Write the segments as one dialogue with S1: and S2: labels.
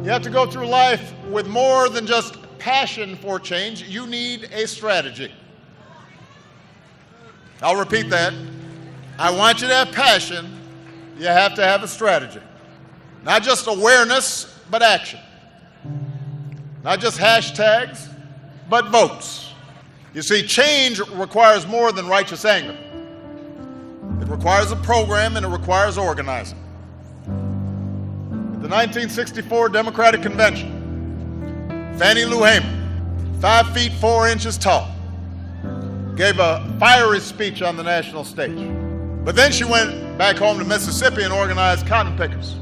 S1: You have to go through life with more than just passion for change. You need a strategy. I'll repeat that. I want you to have passion. You have to have a strategy. Not just awareness, but action. Not just hashtags, but votes. You see, change requires more than righteous anger. It requires a program and it requires organizing. At the 1964 Democratic Convention, Fannie Lou Hamer, 5 feet 4 inches tall, gave a fiery speech on the national stage. But then she went back home to Mississippi and organized cotton pickers.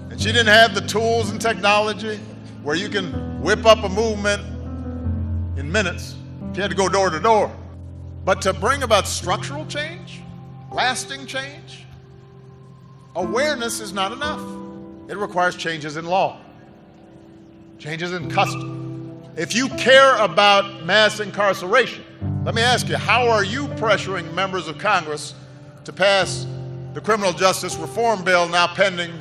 S1: And she didn't have the tools and technology where you can whip up a movement in minutes. She had to go door to door. But to bring about structural change, lasting change, awareness is not enough. It requires changes in law, changes in custom. If you care about mass incarceration, let me ask you, how are you pressuring members of Congress to pass the criminal justice reform bill now pending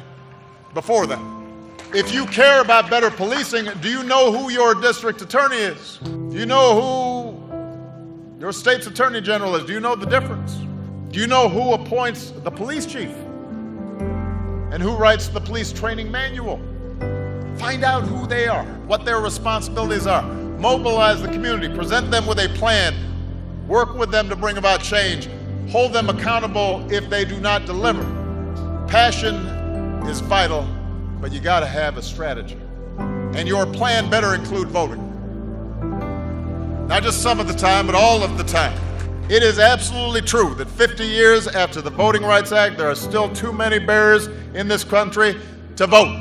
S1: before them? If you care about better policing, do you know who your district attorney is? Do you know who your state's attorney general is? Do you know the difference? Do you know who appoints the police chief? And who writes the police training manual? Find out who they are, what their responsibilities are. Mobilize the community, present them with a plan, work with them to bring about change, hold them accountable if they do not deliver. Passion is vital, but you gotta have a strategy. And your plan better include voting. Not just some of the time, but all of the time. It is absolutely true that 50 years after the Voting Rights Act, there are still too many barriers in this country to vote.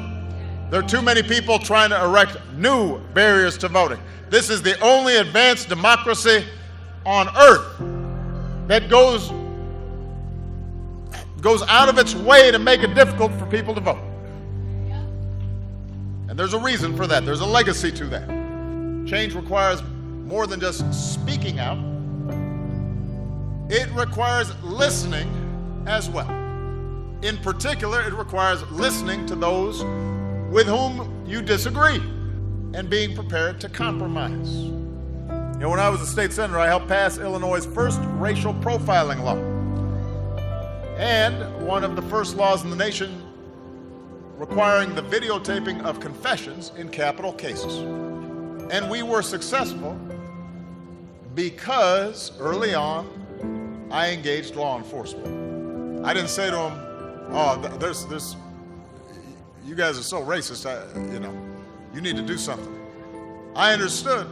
S1: There are too many people trying to erect new barriers to voting. This is the only advanced democracy on earth that goes out of its way to make it difficult for people to vote. And there's a reason for that. There's a legacy to that. Change requires more than just speaking out. It requires listening as well. In particular, it requires listening to those with whom you disagree and being prepared to compromise. You know, when I was a state senator, I helped pass Illinois' first racial profiling law and one of the first laws in the nation requiring the videotaping of confessions in capital cases. And we were successful because early on, I engaged law enforcement. I didn't say to them, oh, you guys are so racist, you need to do something. I understood,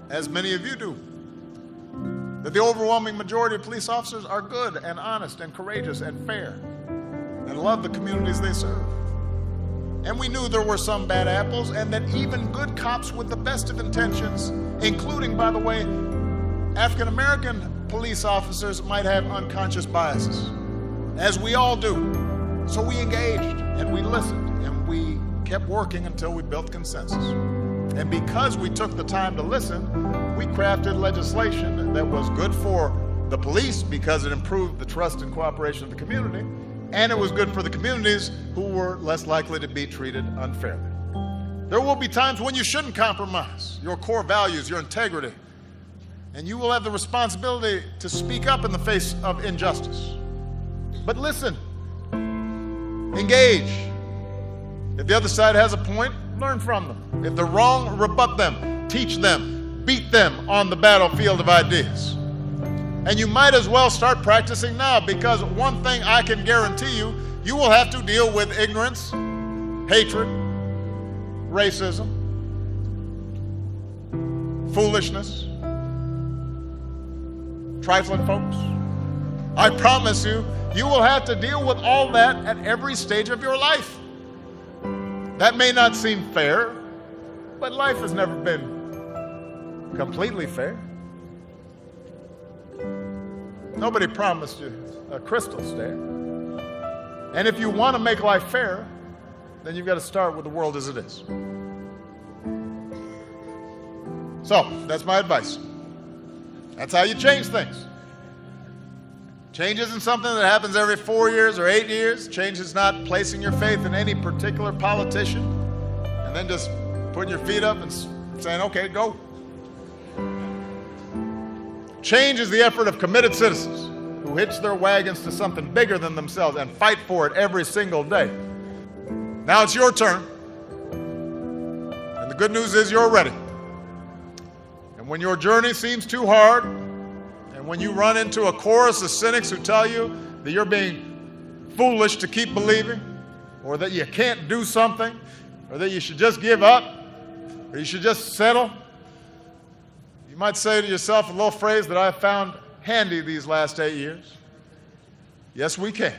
S1: as many of you do, that the overwhelming majority of police officers are good and honest and courageous and fair and love the communities they serve. And we knew there were some bad apples and that even good cops with the best of intentions, including, by the way, African American police officers, might have unconscious biases, as we all do. So we engaged and we listened and we kept working until we built consensus. And because we took the time to listen, we crafted legislation that was good for the police because it improved the trust and cooperation of the community, and it was good for the communities who were less likely to be treated unfairly. There will be times when you shouldn't compromise your core values, your integrity, and you will have the responsibility to speak up in the face of injustice. But listen, engage. If the other side has a point, learn from them. If they're wrong, rebut them, teach them, beat them on the battlefield of ideas. And you might as well start practicing now, because one thing I can guarantee you, you will have to deal with ignorance, hatred, racism, foolishness, trifling folks. I promise you, you will have to deal with all that at every stage of your life. That may not seem fair, but life has never been completely fair. Nobody promised you a crystal stair. And if you want to make life fair, then you've got to start with the world as it is. So, that's my advice. That's how you change things. Change isn't something that happens every 4 years or 8 years. Change is not placing your faith in any particular politician. and then just putting your feet up and saying, okay, go. Change is the effort of committed citizens who hitch their wagons to something bigger than themselves and fight for it every single day. Now it's your turn. And the good news is you're ready. And when your journey seems too hard, and when you run into a chorus of cynics who tell you that you're being foolish to keep believing, or that you can't do something, or that you should just give up, or you should just settle, you might say to yourself a little phrase that I've found handy these last 8 years. Yes, we can.